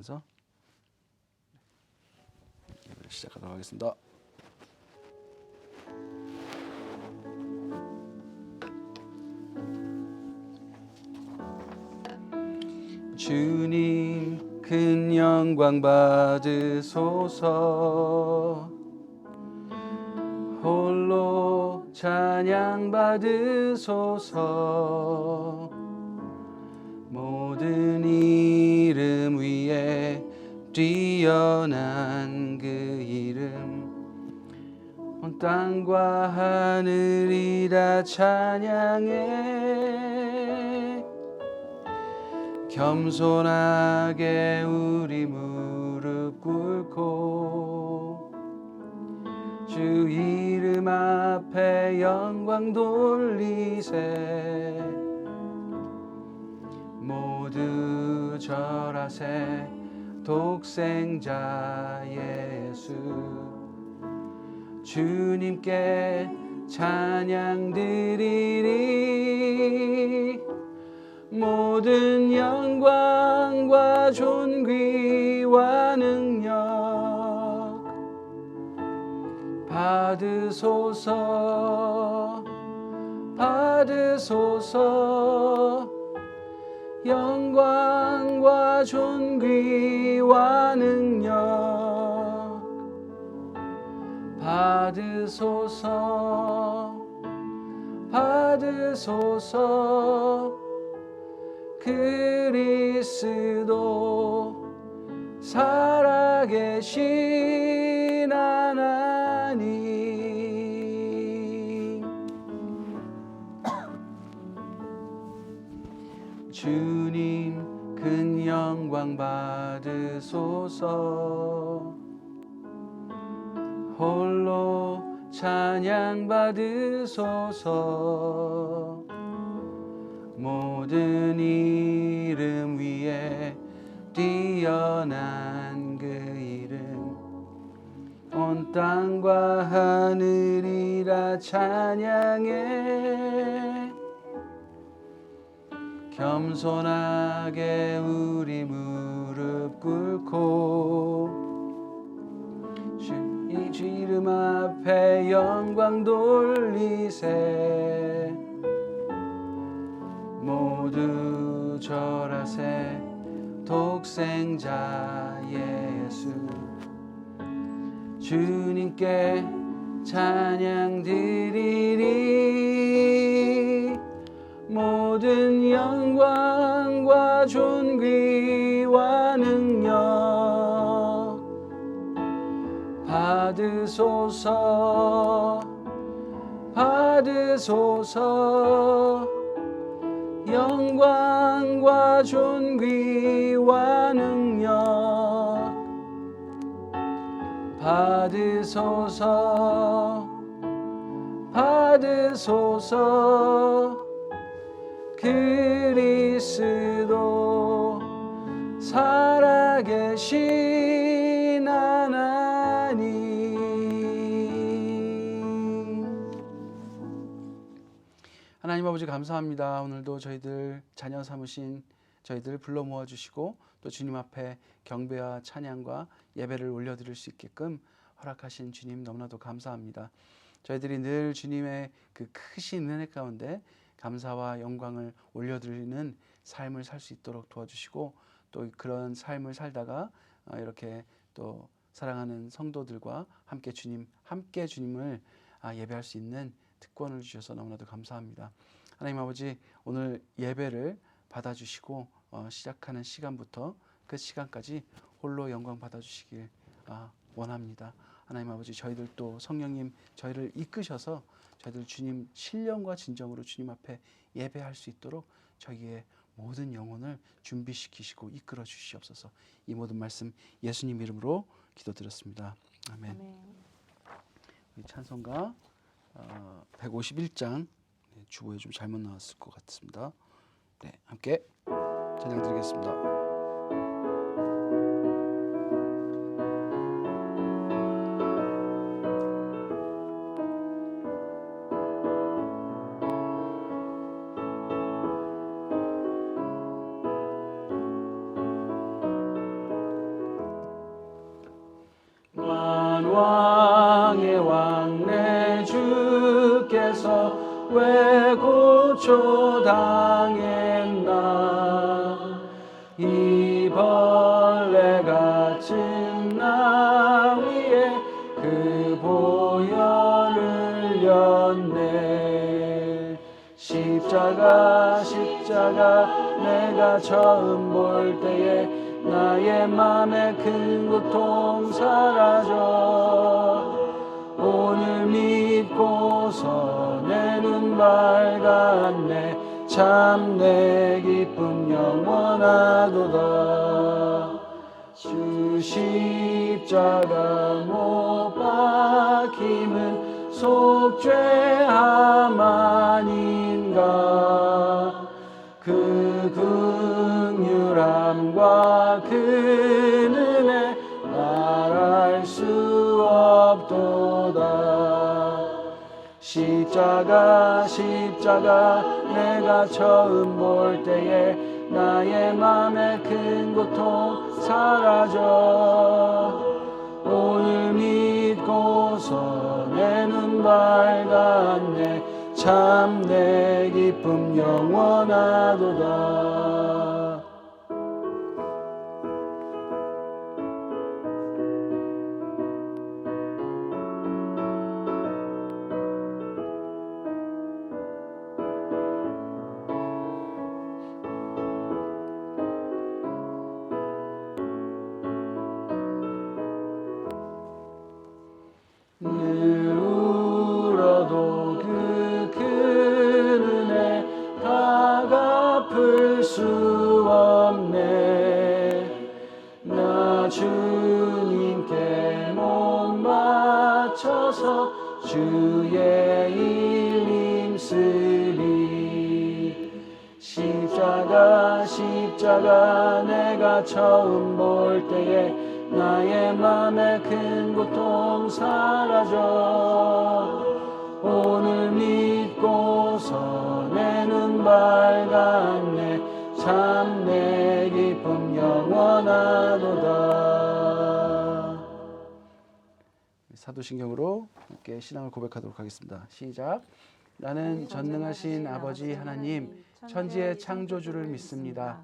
드리면서 예배를 시작하도록 하겠습니다. 주님 큰 영광 받으소서. 홀로 찬양 받으소서. 모든 이름 위에 뛰어난 그 이름, 온 땅과 하늘이 다 찬양해. 겸손하게 우리 무릎 꿇고 주 이름 앞에 영광 돌리세. 모두 절하세. 독생자 예수 주님께 찬양 드리리. 모든 영광과 존귀와 능력 받으소서. 받으소서. 영광과 존귀와 능력 받으소서. 받으소서. 그리스도 살아계신 하나님, 주님 큰 영광 받으소서. 홀로 찬양 받으소서. 모든 이름 위에 뛰어난 그 이름, 온 땅과 하늘이 다 찬양해. 겸손하게 우리 무릎 꿇고 주 이름 앞에 영광 돌리세. 모두 절하세. 독생자 예수 주님께 찬양 드리리. 모든 영광과 존귀와 능력 받으소서. 받으소서. 영광과 존귀와 능력 받으소서. 받으소서. 그리스도 살아계신 하나님. 하나님 아버지 감사합니다. 오늘도 저희들 자녀 삼으신 저희들 불러 모아주시고 또 주님 앞에 경배와 찬양과 예배를 올려드릴 수 있게끔 허락하신 주님 너무나도 감사합니다. 저희들이 늘 주님의 그 크신 은혜 가운데 감사와 영광을 올려드리는 삶을 살 수 있도록 도와주시고 또 그런 삶을 살다가 이렇게 또 사랑하는 성도들과 함께 주님을 예배할 수 있는 특권을 주셔서 너무나도 감사합니다. 하나님 아버지 오늘 예배를 받아주시고 시작하는 시간부터 그 시간까지 홀로 영광 받아주시길 원합니다. 하나님 아버지 저희들 또 성령님 저희를 이끄셔서 저희들 주님 신령과 진정으로 주님 앞에 예배할 수 있도록 저희의 모든 영혼을 준비시키시고 이끌어 주시옵소서. 이 모든 말씀 예수님 이름으로 기도드렸습니다. 아멘. 아멘. 우리 찬송가 151장 주보에 좀 잘못 나왔을 것 같습니다. 네, 함께 찬양 드리겠습니다. 초당했나 이 벌레 같은 나 위에 그 보혈을 렸네 십자가 내가 처음 볼 때에 나의 맘에 큰 고통 사라져 오늘 믿고서 내 눈 밝았네 참 내 기쁨 영원하도다 주 십자가 못 박힘은 속죄함 아닌가 그 긍휼함과 그 은혜 말할 수 없도다 십자가 내가 처음 볼 때에 나의 맘에 큰 고통 사라져 오늘 믿고서 내 눈 밝았네 참 내 기쁨 영원하도다 늘 울어도 그 큰 은혜 다 갚을 수 없네 나 주님께 못 맞춰서 주의 일 힘쓰리 십자가 내가 처음 볼 때에 나의 맘에 큰 고통 사라져 오늘 믿고서 내 눈 밝았네 참 내 기쁨 영원하도다 사도신경으로 함께 신앙을 고백하도록 하겠습니다. 시작 나는 전능하신 아버지 하나님 천지의 창조주를 믿습니다.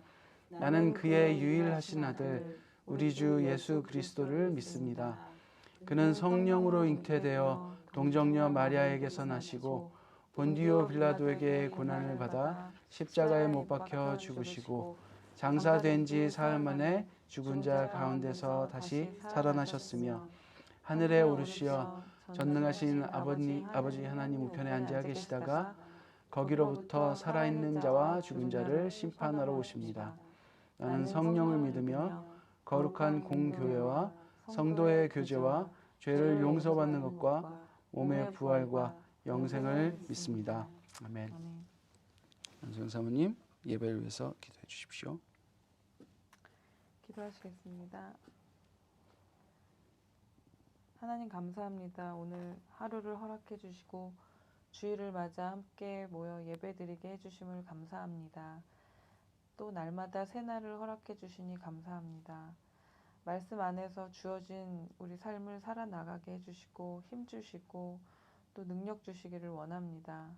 나는 그의 유일하신 아들 우리 주 예수 그리스도를 믿습니다. 그는 성령으로 잉태되어 동정녀 마리아에게서 나시고 본디오 빌라도에게 고난을 받아 십자가에 못 박혀 죽으시고 장사된 지 사흘 만에 죽은 자 가운데서 다시 살아나셨으며 하늘에 오르시어 전능하신 아버지 하나님 우편에 앉아 계시다가 거기로부터 살아있는 자와 죽은 자를 심판하러 오십니다. 나는 성령을 믿으며 거룩한 공교회와 성도의 교제와 죄를 용서받는 것과 몸의 부활과 영생을 믿습니다. 아멘. 연수영 사모님 예배를 위해서 기도해 주십시오. 기도하시겠습니다. 하나님 감사합니다. 오늘 하루를 허락해 주시고 주일을 맞아 함께 모여 예배드리게 해주심을 감사합니다. 또 날마다 새날을 허락해 주시니 감사합니다. 말씀 안에서 주어진 우리 삶을 살아나가게 해주시고 힘주시고 또 능력 주시기를 원합니다.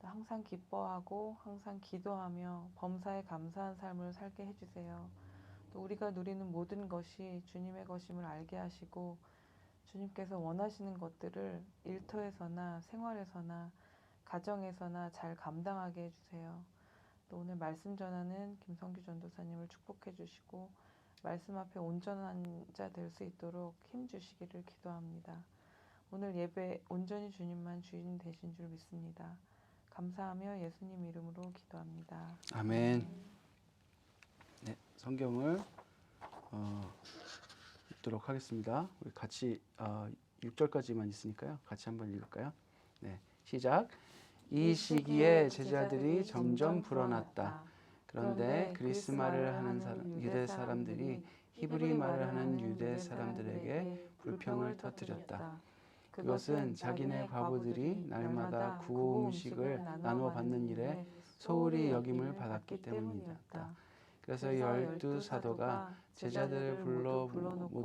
항상 기뻐하고 항상 기도하며 범사에 감사한 삶을 살게 해주세요. 또 우리가 누리는 모든 것이 주님의 것임을 알게 하시고 주님께서 원하시는 것들을 일터에서나 생활에서나 가정에서나 잘 감당하게 해주세요. 또 오늘 말씀 전하는 김성규 전도사님을 축복해 주시고 말씀 앞에 온전한 자 될 수 있도록 힘주시기를 기도합니다. 오늘 예배 온전히 주님만 주인 되신 줄 믿습니다. 감사하며 예수님 이름으로 기도합니다. 아멘. 네, 성경을 읽도록 하겠습니다. 우리 같이 6절까지만 있으니까요. 같이 한번 읽을까요? 네, 시작. 이 시기에 제자들이 점점 불어났다. 그런데 그리스 말을 하는 유대 사람들이 히브리 말을 하는 유대 사람들에게 불평을 터뜨렸다. 그것은 자기네 과부들이 날마다 구워 음식을 나누어 받는 일에 소홀히 여김을 받았기 때문이었다. 그래서 12사도가 제자들을 모두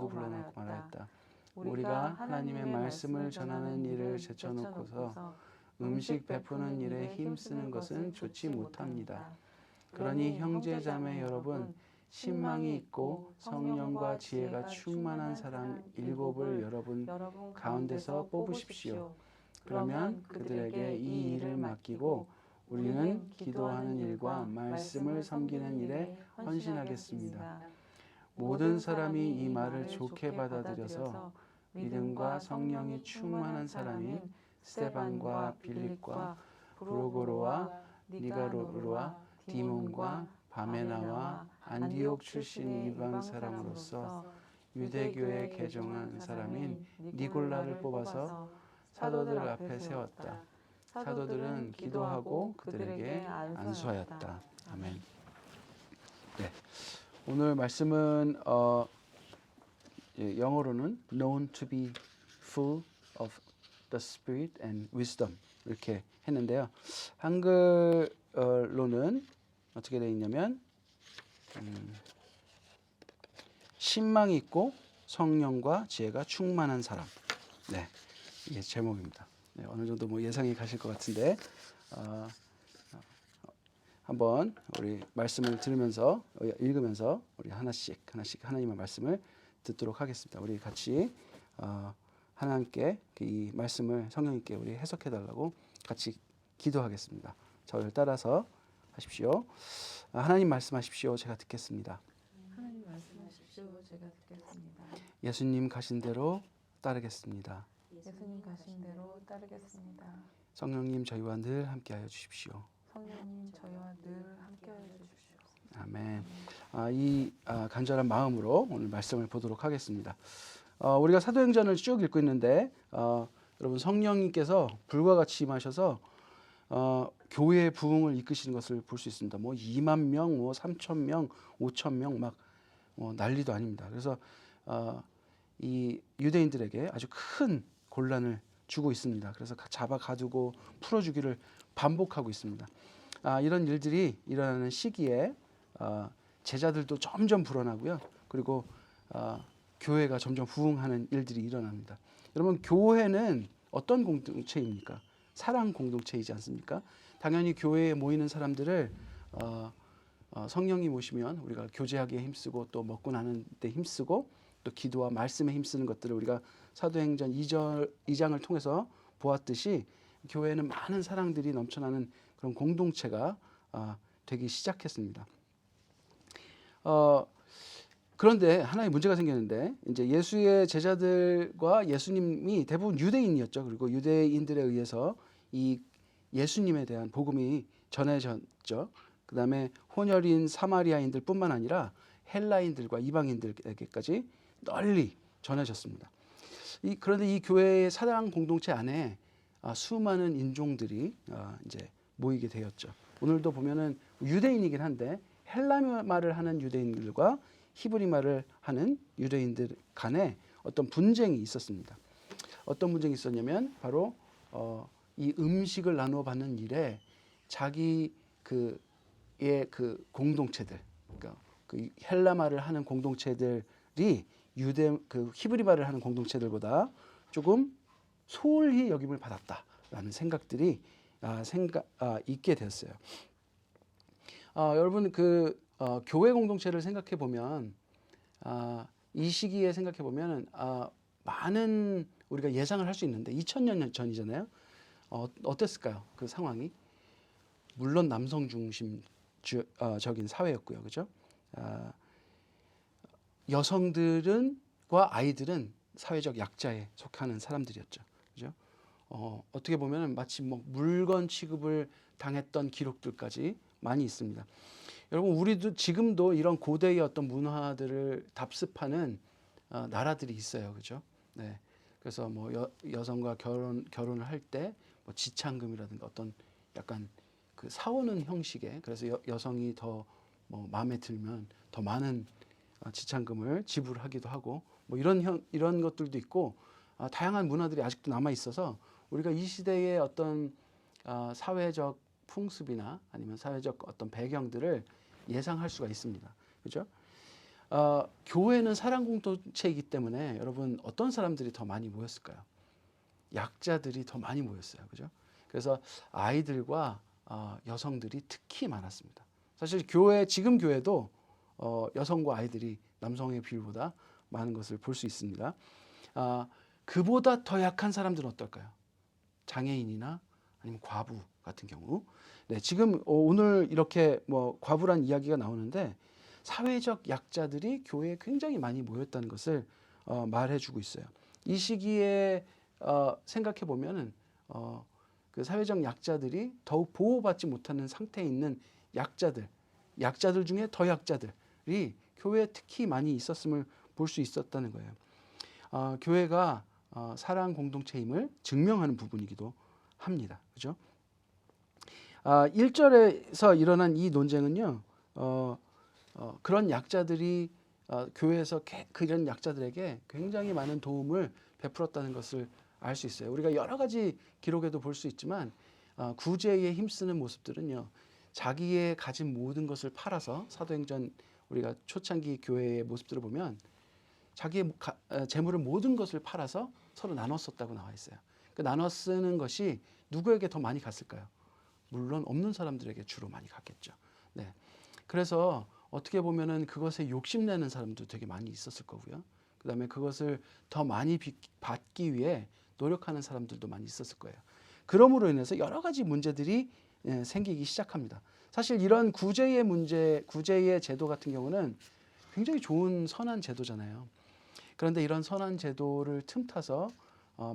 불러놓고 말하였다. 우리가 하나님의 말씀을 전하는 일을 제쳐놓고서 음식 베푸는 일에 힘쓰는 것은 좋지 못합니다. 그러니 형제 자매 여러분, 신망이 있고 성령과 지혜가 충만한 사람 7을 여러분 가운데서 뽑으십시오. 그러면 그들에게 이 일을 맡기고 우리는 기도하는 일과 말씀을 섬기는 일에 헌신하겠습니다. 모든 사람이 이 말을 좋게 받아들여서 믿음과 성령이 충만한 사람인 스데반과 빌립과 브로고로와 니가로르와 디몬과 바메나와 안디옥 출신 이방 사람으로서 유대교에 개종한 사람인 니골라를 뽑아서 사도들 앞에 세웠다. 사도들은 기도하고 그들에게 안수하였다. 아멘. 네, 오늘 말씀은 영어로는 known to be full of the Spirit and wisdom 이렇게 했는데요. 한글로는 어떻게 되어 있냐면 신망이 있고 성령과 지혜가 충만한 사람. 네, 이게 제목입니다. 네, 어느 정도 뭐 예상이 가실 것 같은데 한번 우리 말씀을 들으면서 읽으면서 우리 하나씩 하나님의 말씀을 듣도록 하겠습니다. 우리 같이 하나님께 이 말씀을 성령님께 우리 해석해 달라고 같이 기도하겠습니다. 저를 따라서 하십시오. 하나님 말씀하십시오. 제가 듣겠습니다. 하나님 말씀하십시오. 제가 듣겠습니다. 예수님 가신 대로 따르겠습니다. 예수님 가신 대로 따르겠습니다. 성령님 저희와 늘 함께하여 주십시오. 성령님 저희와 늘 함께하여 주십시오. 아멘. 이 간절한 마음으로 오늘 말씀을 보도록 하겠습니다. 우리가 사도행전을 쭉 읽고 있는데 여러분 성령님께서 불과 같이 임하셔서 교회의 부흥을 이끄시는 것을 볼 수 있습니다. 뭐 2만 명, 뭐 3천 명, 5천 명 막 난리도 아닙니다. 그래서 이 유대인들에게 아주 큰 곤란을 주고 있습니다. 그래서 잡아 가두고 풀어주기를 반복하고 있습니다. 이런 일들이 일어나는 시기에 제자들도 점점 불어나고요. 그리고 교회가 점점 부흥하는 일들이 일어납니다. 여러분 교회는 어떤 공동체입니까? 사랑 공동체이지 않습니까? 당연히 교회에 모이는 사람들을 성령이 모시면 우리가 교제하기에 힘쓰고 또 먹고 나는 데 힘쓰고 또 기도와 말씀에 힘쓰는 것들을 우리가 사도행전 2장을 통해서 보았듯이 교회는 많은 사랑들이 넘쳐나는 그런 공동체가 되기 시작했습니다. 그런데 하나의 문제가 생겼는데 이제 예수의 제자들과 예수님이 대부분 유대인이었죠. 그리고 유대인들에 의해서 이 예수님에 대한 복음이 전해졌죠. 그 다음에 혼혈인 사마리아인들뿐만 아니라 헬라인들과 이방인들에게까지 널리 전해졌습니다. 그런데 이 교회의 사랑 공동체 안에 수많은 인종들이 이제 모이게 되었죠. 오늘도 보면은 유대인이긴 한데 헬라 말을 하는 유대인들과 히브리 말을 하는 유대인들 간에 어떤 분쟁이 있었습니다. 어떤 분쟁이 있었냐면 바로 이 음식을 나누어 받는 일에 자기 그 공동체들, 그러니까 그 헬라 말을 하는 공동체들이 그 히브리 말을 하는 공동체들보다 조금 소홀히 여김을 받았다라는 생각들이 있게 됐어요. 여러분 교회 공동체를 생각해 보면 이 시기에 생각해 보면 많은 우리가 예상을 할 수 있는데 2000년 전이잖아요. 어땠을까요? 그 상황이 물론 남성 중심적인 사회였고요, 그죠? 여성들과 아이들은 사회적 약자에 속하는 사람들이었죠, 그죠? 어떻게 보면 마치 뭐 물건 취급을 당했던 기록들까지 많이 있습니다. 여러분 우리도 지금도 이런 고대의 어떤 문화들을 답습하는 나라들이 있어요, 그죠? 네. 그래서 뭐 여성과 결혼을 할 때 뭐 지창금이라든가 어떤 약간 그 사오는 형식의 그래서 여성이 더 뭐 마음에 들면 더 많은 지창금을 지불하기도 하고 뭐 이런 것들도 있고 다양한 문화들이 아직도 남아 있어서 우리가 이 시대의 어떤 사회적 풍습이나 아니면 사회적 어떤 배경들을 예상할 수가 있습니다. 그죠? 교회는 사랑 공동체이기 때문에 여러분 어떤 사람들이 더 많이 모였을까요? 약자들이 더 많이 모였어요. 그죠? 그래서 아이들과 여성들이 특히 많았습니다. 사실 지금 교회도 여성과 아이들이 남성의 비율보다 많은 것을 볼 수 있습니다. 그보다 더 약한 사람들은 어떨까요? 장애인이나 아니면 과부 같은 경우. 네, 지금 오늘 이렇게 뭐 과부란 이야기가 나오는데 사회적 약자들이 교회에 굉장히 많이 모였다는 것을 말해주고 있어요. 이 시기에 생각해 보면은 그 사회적 약자들이 더욱 보호받지 못하는 상태에 있는 약자들 중에 더 약자들이 교회에 특히 많이 있었음을 볼 수 있었다는 거예요. 교회가 사랑 공동체임을 증명하는 부분이기도 합니다. 그죠? 1절에서 일어난 이 논쟁은요, 그런 약자들이 교회에서 그런 약자들에게 굉장히 많은 도움을 베풀었다는 것을 알 수 있어요. 우리가 여러 가지 기록에도 볼 수 있지만 구제에 힘쓰는 모습들은요, 자기의 가진 모든 것을 팔아서 사도행전 우리가 초창기 교회의 모습들을 보면 자기의 재물을 모든 것을 팔아서 서로 나눠 썼다고 나와 있어요. 그 나눠 쓰는 것이 누구에게 더 많이 갔을까요? 물론 없는 사람들에게 주로 많이 갔겠죠. 네. 그래서 어떻게 보면은 그것에 욕심내는 사람도 되게 많이 있었을 거고요. 그다음에 그것을 더 많이 받기 위해 노력하는 사람들도 많이 있었을 거예요. 그러므로 인해서 여러 가지 문제들이 생기기 시작합니다. 사실 이런 구제의 제도 같은 경우는 굉장히 좋은 선한 제도잖아요. 그런데 이런 선한 제도를 틈타서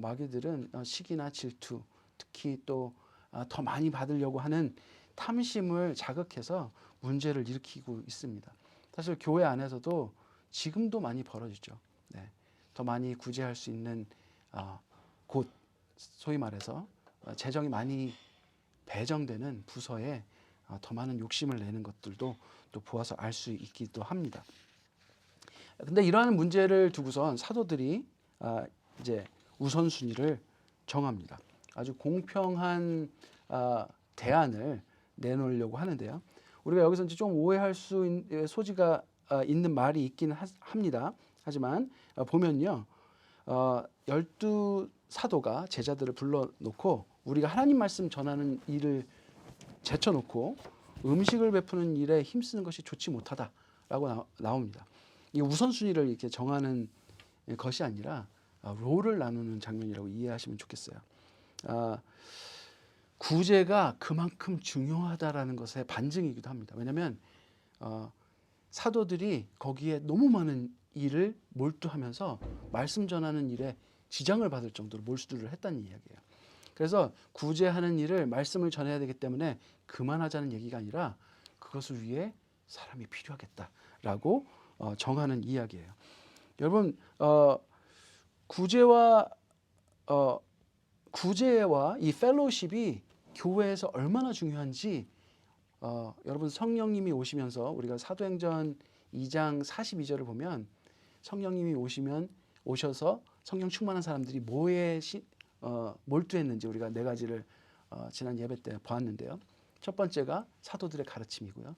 마귀들은 시기나 질투, 특히 또 더 많이 받으려고 하는 탐심을 자극해서 문제를 일으키고 있습니다. 사실 교회 안에서도 지금도 많이 벌어지죠. 네. 더 많이 구제할 수 있는 곳, 소위 말해서 재정이 많이 배정되는 부서에 더 많은 욕심을 내는 것들도 또 보아서 알 수 있기도 합니다. 근데 이러한 문제를 두고선 사도들이 이제 우선순위를 정합니다. 아주 공평한 대안을 내놓으려고 하는데요. 우리가 여기서 이제 좀 오해할 수 있는 소지가 있는 말이 있기는 합니다. 하지만 보면요, 12사도가 제자들을 불러놓고 우리가 하나님 말씀 전하는 일을 제쳐놓고 음식을 베푸는 일에 힘쓰는 것이 좋지 못하다라고 나옵니다. 이 우선순위를 이렇게 정하는 것이 아니라 롤을 나누는 장면이라고 이해하시면 좋겠어요. 구제가 그만큼 중요하다라는 것의 반증이기도 합니다. 왜냐하면 사도들이 거기에 너무 많은 일을 몰두하면서 말씀 전하는 일에 지장을 받을 정도로 몰두를 했다는 이야기예요. 그래서 구제하는 일을 말씀을 전해야 되기 때문에 그만하자는 얘기가 아니라 그것을 위해 사람이 필요하겠다라고 정하는 이야기예요. 여러분, 구제와 이 펠로우십이 교회에서 얼마나 중요한지 여러분, 성령님이 오시면서 우리가 사도행전 2장 42절을 보면 성령님이 오셔서 성령 충만한 사람들이 뭐에 몰두했는지 우리가 네 가지를 지난 예배 때 보았는데요. 첫 번째가 사도들의 가르침이고요.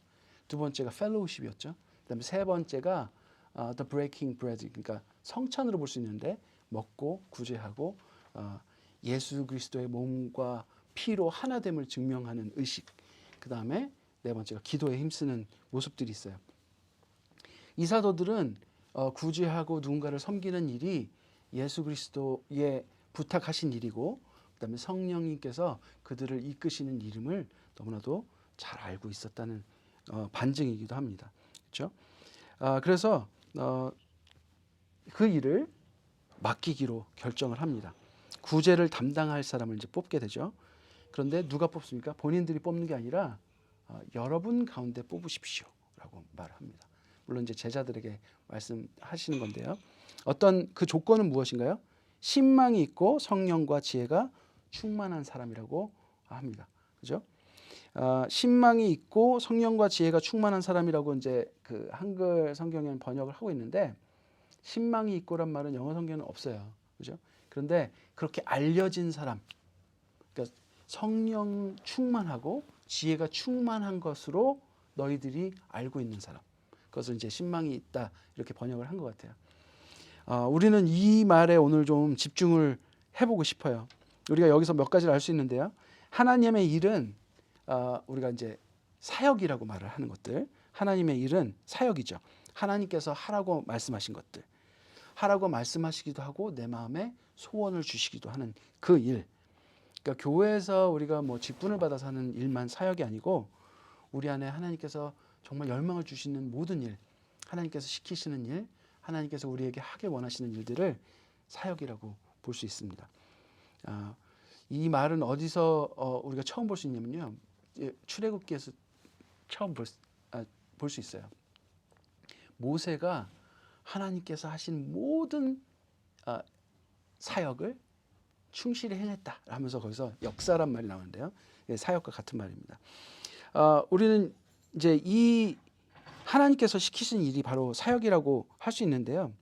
두 번째가 펠로우십이었죠. 그다음에 세 번째가 the breaking bread, 그러니까 성찬으로 볼 수 있는데 먹고 구제하고 예수 그리스도의 몸과 피로 하나됨을 증명하는 의식. 그다음에 네 번째가 기도에 힘쓰는 모습들이 있어요. 이 사도들은 구제하고 누군가를 섬기는 일이 예수 그리스도의 부탁하신 일이고, 그다음에 성령님께서 그들을 이끄시는 이름을 너무나도 잘 알고 있었다는 반증이기도 합니다. 그렇죠? 그래서 그 일을 맡기기로 결정을 합니다. 구제를 담당할 사람을 이제 뽑게 되죠. 그런데 누가 뽑습니까? 본인들이 뽑는 게 아니라 여러분 가운데 뽑으십시오라고 말을 합니다. 물론 이제 제자들에게 말씀하시는 건데요. 어떤 그 조건은 무엇인가요? 신망이 있고 성령과 지혜가 충만한 사람이라고 합니다. 그죠? 신망이 있고 성령과 지혜가 충만한 사람이라고 이제 그 한글 성경에는 번역을 하고 있는데, 신망이 있고란 말은 영어 성경에는 없어요. 그죠? 그런데 그렇게 알려진 사람, 그러니까 성령 충만하고 지혜가 충만한 것으로 너희들이 알고 있는 사람, 그것을 이제 신망이 있다 이렇게 번역을 한 것 같아요. 우리는 이 말에 오늘 좀 집중을 해보고 싶어요. 우리가 여기서 몇 가지를 알 수 있는데요. 하나님의 일은 우리가 이제 사역이라고 말을 하는 것들, 하나님의 일은 사역이죠. 하나님께서 하라고 말씀하신 것들, 하라고 말씀하시기도 하고 내 마음에 소원을 주시기도 하는 그 일. 그러니까 교회에서 우리가 뭐 직분을 받아서 하는 일만 사역이 아니고 우리 안에 하나님께서 정말 열망을 주시는 모든 일, 하나님께서 시키시는 일, 하나님께서 우리에게 하길 원하시는 일들을 사역이라고 볼 수 있습니다. 이 말은 어디서 우리가 처음 볼 수 있냐면요. 출애굽기에서 처음 볼 수 있어요. 모세가 하나님께서 하신 모든 사역을 충실히 행했다 하면서 거기서 역사란 말이 나오는데요. 사역과 같은 말입니다. 우리는 이제 이 하나님께서 시키신 일이 바로 사역이라고 할 수 있는데요.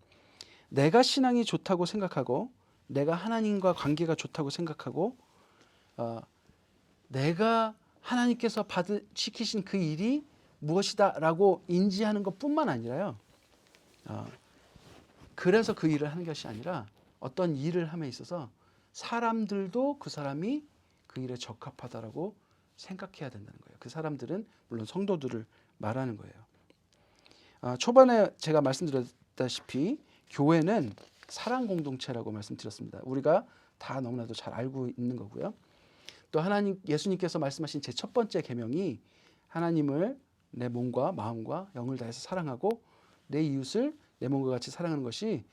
내가 신앙이 좋다고 생각하고 내가 하나님과 관계가 좋다고 생각하고 내가 하나님께서 시키신 그 일이 무엇이다라고 인지하는 것뿐만 아니라요. 그래서 그 일을 하는 것이 아니라 어떤 일을 함에 있어서 사람들도 그 사람이 그 일에 적합하다라고 생각해야 된다는 거예요. 그 사람들은 물론 성도들을 말하는 거예요. 초반에 제가 말씀드렸다시피 교회는 사랑 공동체라고 말씀드렸습니다. 우리가 다 너무나도 잘 알고 있는 거고요. 또 예수님께서 말씀하신 제 첫 번째 계명이 하나님을 내 몸과 마음과 영을 다해서 사랑하고 내 이웃을 내 몸과 같이 사랑하는 것이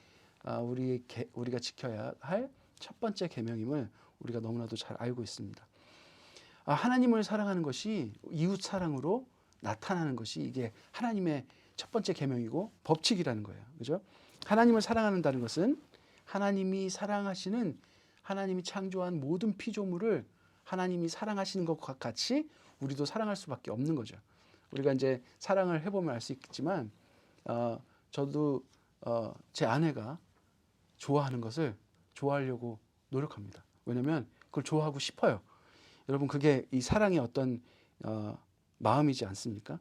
우리가 지켜야 할 첫 번째 계명임을 우리가 너무나도 잘 알고 있습니다. 하나님을 사랑하는 것이 이웃 사랑으로 나타나는 것이 이게 하나님의 첫 번째 계명이고 법칙이라는 거예요. 그죠? 하나님을 사랑한다는 것은 하나님이 사랑하시는 하나님이 창조한 모든 피조물을 하나님이 사랑하시는 것과 같이 우리도 사랑할 수밖에 없는 거죠. 우리가 이제 사랑을 해보면 알 수 있겠지만 저도 제 아내가 좋아하는 것을 좋아하려고 노력합니다. 왜냐하면 그걸 좋아하고 싶어요. 여러분 그게 이 사랑의 어떤 마음이지 않습니까?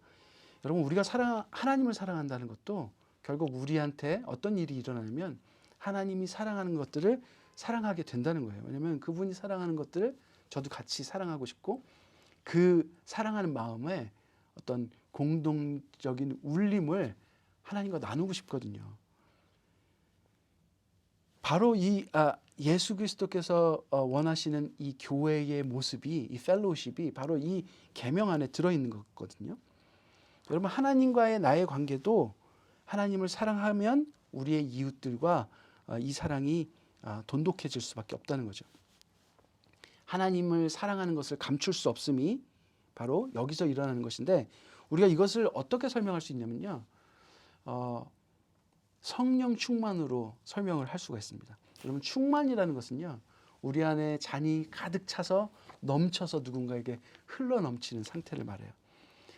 여러분 우리가 하나님을 사랑한다는 것도 결국 우리한테 어떤 일이 일어나면 하나님이 사랑하는 것들을 사랑하게 된다는 거예요. 왜냐하면 그분이 사랑하는 것들을 저도 같이 사랑하고 싶고 그 사랑하는 마음에 어떤 공동적인 울림을 하나님과 나누고 싶거든요. 바로 이 예수 그리스도께서 원하시는 이 교회의 모습이 이 펠로우십이 바로 이 계명 안에 들어있는 거거든요. 여러분 하나님과의 나의 관계도 하나님을 사랑하면 우리의 이웃들과 이 사랑이 돈독해질 수밖에 없다는 거죠. 하나님을 사랑하는 것을 감출 수 없음이 바로 여기서 일어나는 것인데 우리가 이것을 어떻게 설명할 수 있냐면요. 성령 충만으로 설명을 할 수가 있습니다. 여러분 충만이라는 것은요. 우리 안에 잔이 가득 차서 넘쳐서 누군가에게 흘러 넘치는 상태를 말해요.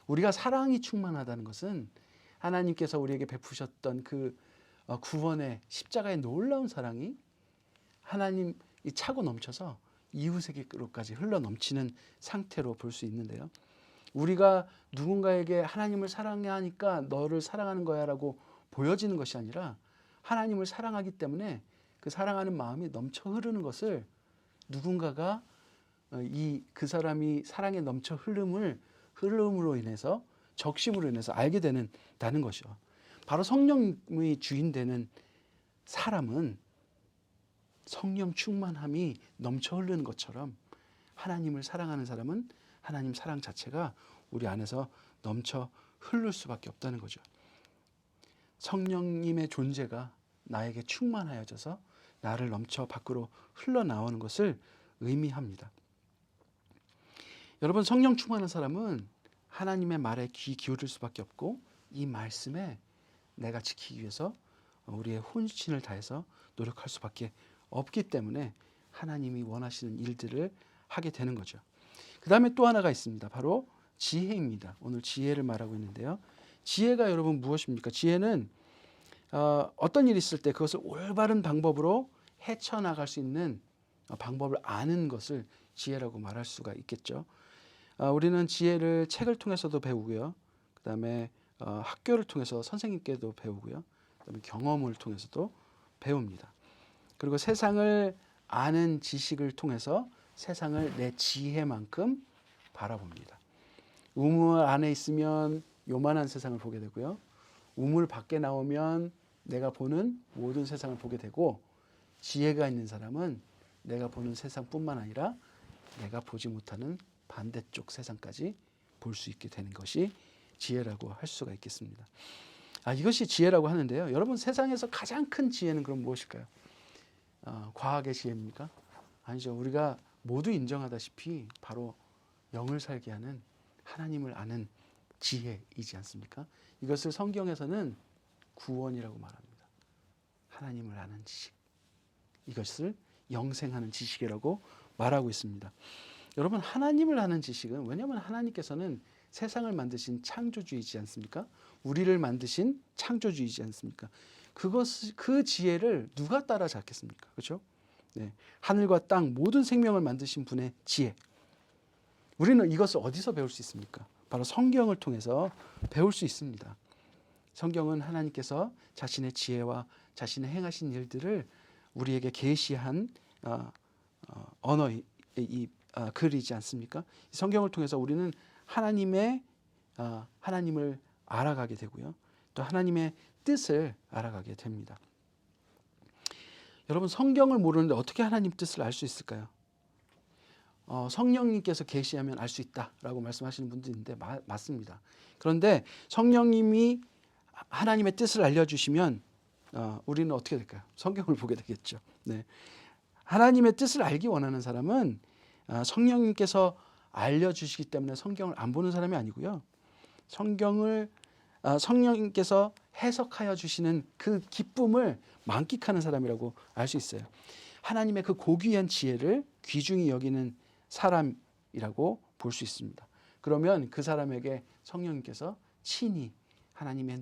우리가 사랑이 충만하다는 것은 하나님께서 우리에게 베푸셨던 그 구원의 십자가의 놀라운 사랑이 하나님이 차고 넘쳐서 이웃에게로까지 흘러 넘치는 상태로 볼 수 있는데요. 우리가 누군가에게 하나님을 사랑하니까 너를 사랑하는 거야라고 보여지는 것이 아니라 하나님을 사랑하기 때문에 그 사랑하는 마음이 넘쳐 흐르는 것을 누군가가 그 사람이 사랑에 넘쳐 흐름으로 인해서 적심으로 인해서 알게 된다는 것이요. 바로 성령의 주인 되는 사람은 성령 충만함이 넘쳐 흐르는 것처럼 하나님을 사랑하는 사람은 하나님 사랑 자체가 우리 안에서 넘쳐 흐를 수밖에 없다는 거죠. 성령님의 존재가 나에게 충만하여져서 나를 넘쳐 밖으로 흘러나오는 것을 의미합니다. 여러분 성령 충만한 사람은 하나님의 말에 귀 기울일 수밖에 없고 이 말씀에 내가 지키기 위해서 우리의 혼신을 다해서 노력할 수밖에 없기 때문에 하나님이 원하시는 일들을 하게 되는 거죠. 그 다음에 또 하나가 있습니다. 바로 지혜입니다. 오늘 지혜를 말하고 있는데요. 지혜가 여러분 무엇입니까? 지혜는 어떤 일이 있을 때 그것을 올바른 방법으로 헤쳐나갈 수 있는 방법을 아는 것을 지혜라고 말할 수가 있겠죠. 우리는 지혜를 책을 통해서도 배우고요. 그 다음에 학교를 통해서 선생님께도 배우고요. 그 다음에 경험을 통해서도 배웁니다. 그리고 세상을 아는 지식을 통해서 세상을 내 지혜만큼 바라봅니다. 우물 안에 있으면 요만한 세상을 보게 되고요. 우물 밖에 나오면 내가 보는 모든 세상을 보게 되고, 지혜가 있는 사람은 내가 보는 세상뿐만 아니라 내가 보지 못하는 반대쪽 세상까지 볼 수 있게 되는 것이 지혜라고 할 수가 있겠습니다. 이것이 지혜라고 하는데요. 여러분, 세상에서 가장 큰 지혜는 그럼 무엇일까요? 과학의 지혜입니까? 아니죠. 우리가 모두 인정하다시피 바로 영을 살게 하는 하나님을 아는 지혜이지 않습니까? 이것을 성경에서는 구원이라고 말합니다. 하나님을 아는 지식. 이것을 영생하는 지식이라고 말하고 있습니다. 여러분, 하나님을 아는 지식은, 왜냐하면 하나님께서는 세상을 만드신 창조주이지 않습니까? 우리를 만드신 창조주이지 않습니까? 그 지혜를 누가 따라잡겠습니까? 그렇죠? 네. 하늘과 땅 모든 생명을 만드신 분의 지혜. 우리는 이것을 어디서 배울 수 있습니까? 바로 성경을 통해서 배울 수 있습니다. 성경은 하나님께서 자신의 지혜와 자신의 행하신 일들을 우리에게 계시한 언어의 글이지 않습니까? 성경을 통해서 우리는 하나님을 알아가게 되고요. 또 하나님의 뜻을 알아가게 됩니다. 여러분, 성경을 모르는데 어떻게 하나님 뜻을 알 수 있을까요? 성령님께서 계시하면 알 수 있다라고 말씀하시는 분도 있는데 맞습니다. 그런데 성령님이 하나님의 뜻을 알려주시면 우리는 어떻게 될까요? 성경을 보게 되겠죠. 네. 하나님의 뜻을 알기 원하는 사람은 성령님께서 알려주시기 때문에 성경을 안 보는 사람이 아니고요. 성령님께서 해석하여 주시는 그 기쁨을 만끽하는 사람이라고 알 수 있어요. 하나님의 그 고귀한 지혜를 귀중히 여기는 사람이라고 볼 수 있습니다. 그러면 그 사람에게 성령님께서 친히 하나님의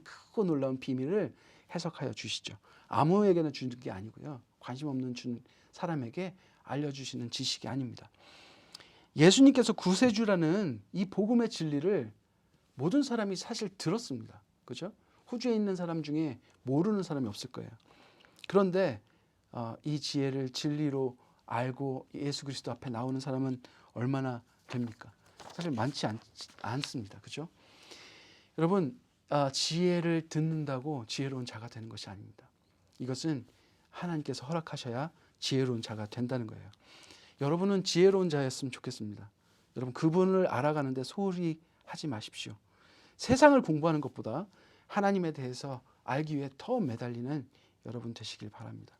크고 놀라운 비밀을 해석하여 주시죠. 아무에게나 주는 게 아니고요. 관심 없는 사람에게 알려주시는 지식이 아닙니다. 예수님께서 구세주라는 이 복음의 진리를 모든 사람이 사실 들었습니다. 그렇죠? 호주에 있는 사람 중에 모르는 사람이 없을 거예요. 그런데 이 지혜를 진리로 알고 예수 그리스도 앞에 나오는 사람은 얼마나 됩니까? 사실 많지 않습니다. 그렇죠? 여러분, 지혜를 듣는다고 지혜로운 자가 되는 것이 아닙니다. 이것은 하나님께서 허락하셔야 지혜로운 자가 된다는 거예요. 여러분은 지혜로운 자였으면 좋겠습니다. 여러분, 그분을 알아가는데 소홀히 하지 마십시오. 세상을 공부하는 것보다 하나님에 대해서 알기 위해 더 매달리는 여러분 되시길 바랍니다.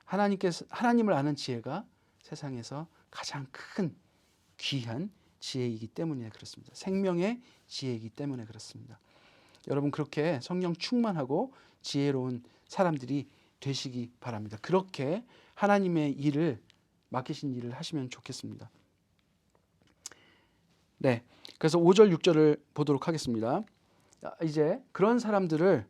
하나님을 아는 지혜가 세상에서 가장 큰 귀한 지혜이기 때문에 그렇습니다. 생명의 지혜이기 때문에 그렇습니다. 여러분, 그렇게 성령 충만하고 지혜로운 사람들이 되시기 바랍니다. 그렇게 하나님의 맡기신 일을 하시면 좋겠습니다. 네, 그래서 5절 6절을 보도록 하겠습니다. 이제 그런 사람들을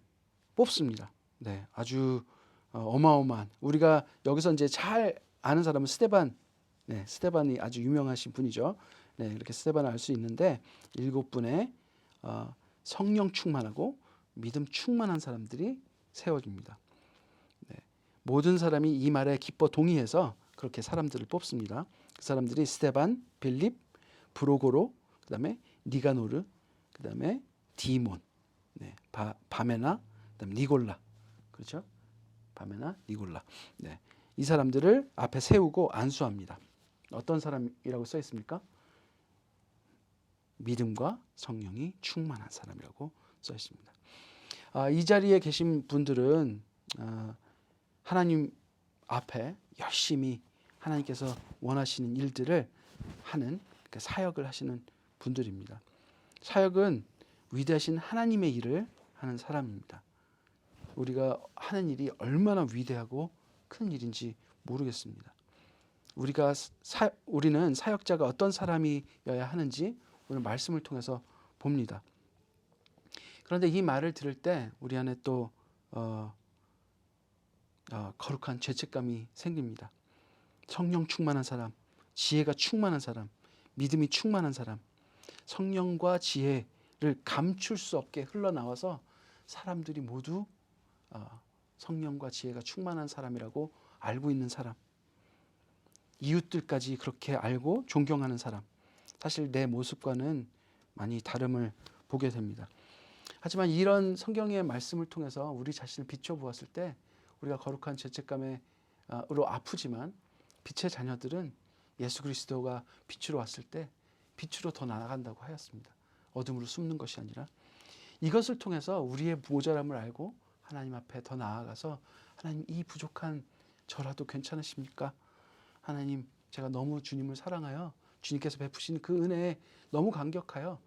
뽑습니다. 네, 아주 어마어마한, 우리가 여기서 이제 잘 아는 사람은 스데반. 네, 스데반이 아주 유명하신 분이죠. 네, 이렇게 스데반을 알 수 있는데 7분의 성령 충만하고 믿음 충만한 사람들이 세워집니다. 네, 모든 사람이 이 말에 기뻐 동의해서 그렇게 사람들을 뽑습니다. 그 사람들이 스데반, 빌립, 브로고로, 그다음에 니가노르, 그다음에 디몬, 네, 바메나, 그다음에 니골라, 그렇죠? 바메나, 니골라. 네, 이 사람들을 앞에 세우고 안수합니다. 어떤 사람이라고 써 있습니까? 믿음과 성령이 충만한 사람이라고 써 있습니다. 이 자리에 계신 분들은 하나님 앞에 열심히 하나님께서 원하시는 일들을 하는 사역을 하시는 분들입니다. 사역은 위대하신 하나님의 일을 하는 사람입니다. 우리가 하는 일이 얼마나 위대하고 큰 일인지 모르겠습니다. 우리는 사역자가 어떤 사람이어야 하는지 오늘 말씀을 통해서 봅니다. 그런데 이 말을 들을 때 우리 안에 또 거룩한 죄책감이 생깁니다. 성령 충만한 사람, 지혜가 충만한 사람, 믿음이 충만한 사람, 성령과 지혜를 감출 수 없게 흘러나와서 사람들이 모두 성령과 지혜가 충만한 사람이라고 알고 있는 사람, 이웃들까지 그렇게 알고 존경하는 사람, 사실 내 모습과는 많이 다름을 보게 됩니다. 하지만 이런 성경의 말씀을 통해서 우리 자신을 비춰보았을 때 우리가 거룩한 죄책감으로 아프지만 빛의 자녀들은 예수 그리스도가 빛으로 왔을 때 빛으로 더 나아간다고 하였습니다. 어둠으로 숨는 것이 아니라 이것을 통해서 우리의 모자람을 알고 하나님 앞에 더 나아가서 하나님, 이 부족한 저라도 괜찮으십니까? 하나님, 제가 너무 주님을 사랑하여 주님께서 베푸신 그 은혜에 너무 감격하여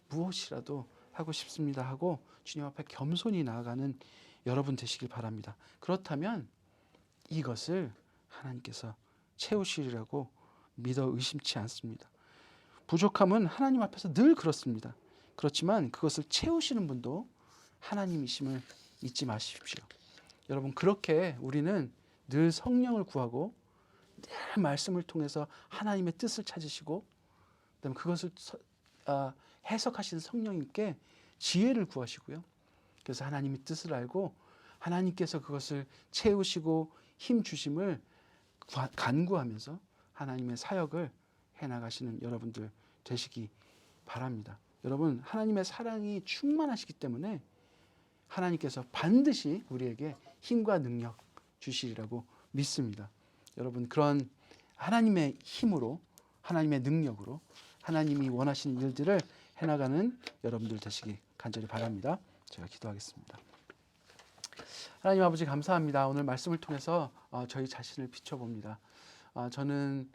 무엇이라도 하고 싶습니다 하고 주님 앞에 겸손히 나아가는 여러분 되시길 바랍니다. 그렇다면 이것을 하나님께서 채우시리라고 믿어 의심치 않습니다. 부족함은 하나님 앞에서 늘 그렇습니다. 그렇지만 그것을 채우시는 분도 하나님이심을 잊지 마십시오. 여러분, 그렇게 우리는 늘 성령을 구하고 늘 말씀을 통해서 하나님의 뜻을 찾으시고 그다음에 그것을 해석하시는 성령님께 지혜를 구하시고요. 그래서 하나님의 뜻을 알고 하나님께서 그것을 채우시고 힘 주심을 간구하면서 하나님의 사역을 해나가시는 여러분들 되시기 바랍니다. 여러분, 하나님의 사랑이 충만하시기 때문에 하나님께서 반드시 우리에게 힘과 능력 주시리라고 믿습니다. 여러분, 그런 하나님의 힘으로, 하나님의 능력으로 하나님이 원하시는 일들을 해나가는 여러분들 되시기 간절히 바랍니다. 제가 기도하겠습니다. 하나님 아버지, 감사합니다. 오늘 말씀을 통해서 저희 자신을 비춰봅니다. 저는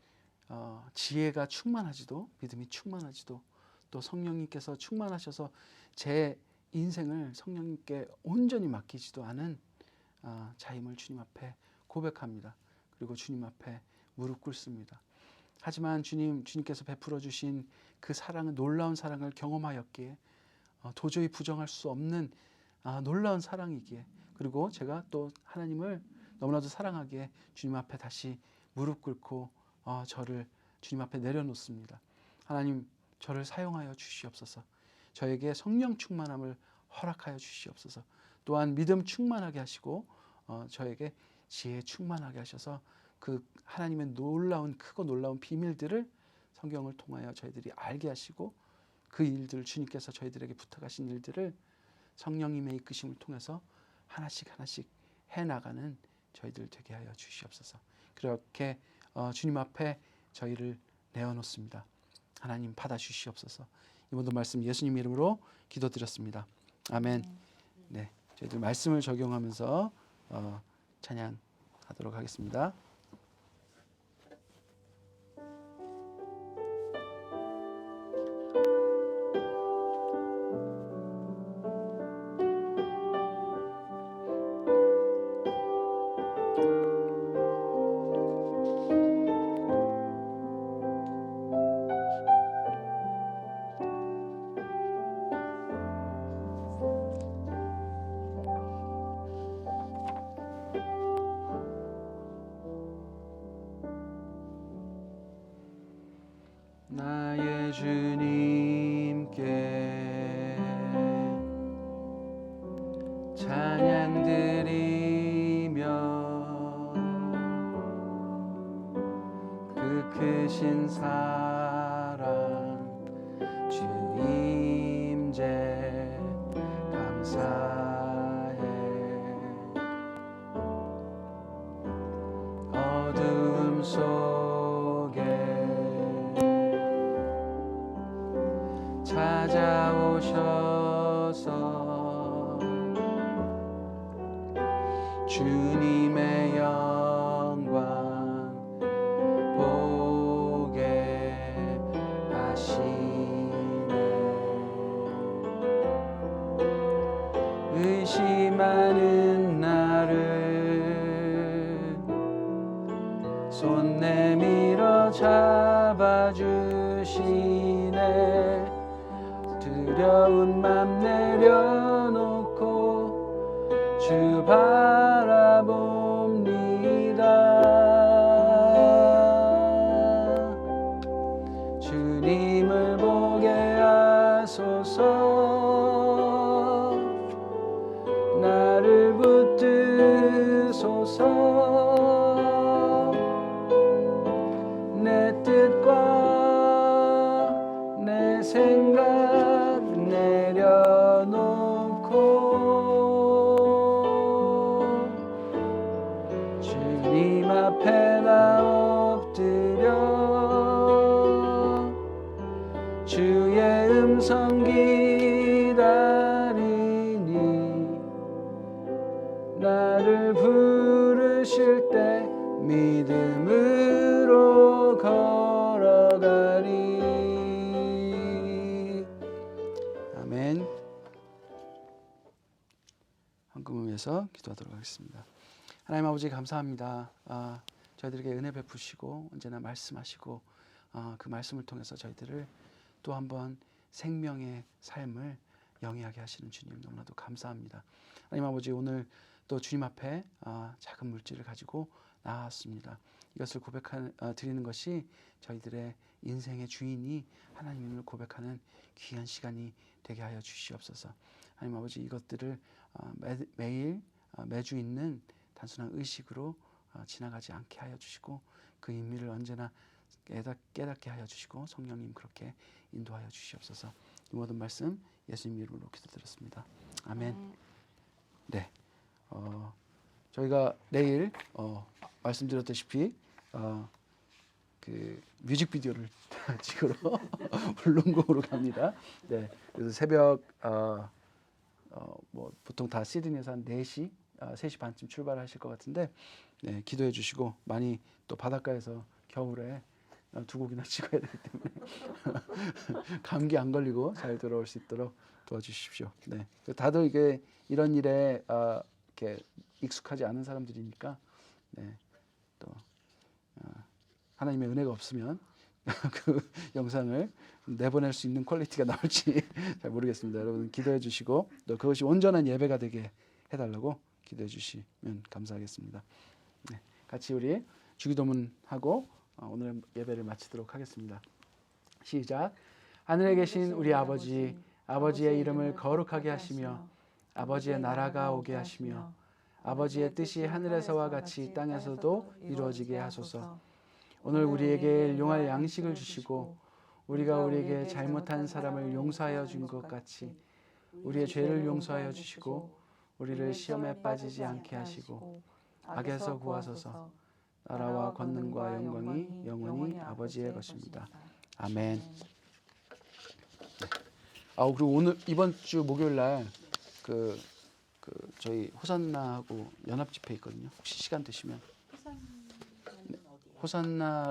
지혜가 충만하지도, 믿음이 충만하지도, 또 성령님께서 충만하셔서 제 인생을 성령님께 온전히 맡기지도 않은 자임을 주님 앞에 고백합니다. 그리고 주님 앞에 무릎 꿇습니다. 하지만 주님께서 베풀어 주신 그 사랑은 놀라운 사랑을 경험하였기에 도저히 부정할 수 없는 놀라운 사랑이기에, 그리고 제가 또 하나님을 너무나도 사랑하기에 주님 앞에 다시 무릎 꿇고 저를 주님 앞에 내려놓습니다. 하나님, 저를 사용하여 주시옵소서. 저에게 성령 충만함을 허락하여 주시옵소서. 또한 믿음 충만하게 하시고 저에게 지혜 충만하게 하셔서 그 하나님의 크고 놀라운 비밀들을 성경을 통하여 저희들이 알게 하시고 그 일들을, 주님께서 저희들에게 부탁하신 일들을 성령님의 이끄심을 통해서 하나씩 해나가는 저희들 되게 하여 주시옵소서. 그렇게 주님 앞에 저희를 내어놓습니다. 하나님, 받아주시옵소서. 이 모든 말씀 예수님 이름으로 기도드렸습니다. 아멘. 네, 저희들 말씀을 적용하면서 찬양하도록 하겠습니다. 나의 주님께 찬양 드리며 그 크신 사랑 주 임재 감사해. 어둠 속에 찾아오셔서 주님의 영광 보게 하시네. 의심하는 나를 손 내밀어 잡아주시네. 두려운 맘 내려놓고 주 바라봅니다. 주님을 보게 하소서. 나를 붙드소서. 날 부르실 때 믿음으로 걸어가리. 아멘. 헌금을 기도하도록 하겠습니다. 하나님 아버지 감사합니다. 저희들에게 은혜 베푸시고 언제나 말씀하시고 그 말씀을 통해서 저희들을 또 한번 생명의 삶을 영위하게 하시는 주님 너무나도 감사합니다. 하나님 아버지 오늘 또 주님 앞에 작은 물질을 가지고 나왔습니다. 이것을 드리는 것이 저희들의 인생의 주인이 하나님을 고백하는 귀한 시간이 되게 하여 주시옵소서. 하나님 아버지 이것들을 매일 매주 있는 단순한 의식으로 지나가지 않게 하여 주시고 그 의미를 언제나 깨닫게 하여 주시고 성령님 그렇게 인도하여 주시옵소서. 이 모든 말씀 예수님 이름으로 기도드렸습니다. 아멘. 네, 저희가 내일 말씀드렸다시피 그 뮤직비디오를 찍으러 울릉도로 갑니다. 네, 그래서 새벽 뭐 보통 다 시드니에서 한 4시, 3시 반쯤 출발하실 것 같은데 네, 기도해 주시고 많이 또 바닷가에서 겨울에 2곡이나 찍어야 되기 때문에 감기 안 걸리고 잘 돌아올 수 있도록 도와주십시오. 네, 다들 이게 이런 일에 이렇게 익숙하지 않은 사람들이니까 네, 또 하나님의 은혜가 없으면 그 영상을 내보낼 수 있는 퀄리티가 나올지 잘 모르겠습니다. 여러분 기도해 주시고 또 그것이 온전한 예배가 되게 해달라고 기도해 주시면 감사하겠습니다. 네, 같이 우리 주기도문하고 오늘 예배를 마치도록 하겠습니다. 시작. 하늘에 계신 우리 아버지, 아버지의 이름을 거룩하게 하시며 아버지의 나라가 오게 하시며 아버지의 뜻이 하늘에서와 같이 땅에서도 이루어지게 하소서. 오늘 우리에게 일용할 양식을 주시고 우리가 우리에게 잘못한 사람을 용서하여 준 것 같이 우리의 죄를 용서하여 주시고 우리를 시험에 빠지지 않게 하시고 악에서 구하소서. 나라와 권능과 영광이 영원히 아버지의 것입니다. 아멘. 그리고 오늘 이번 주 목요일 날 저희 호산나하고 연합 집회 있거든요. 혹시 시간 되시면 호산나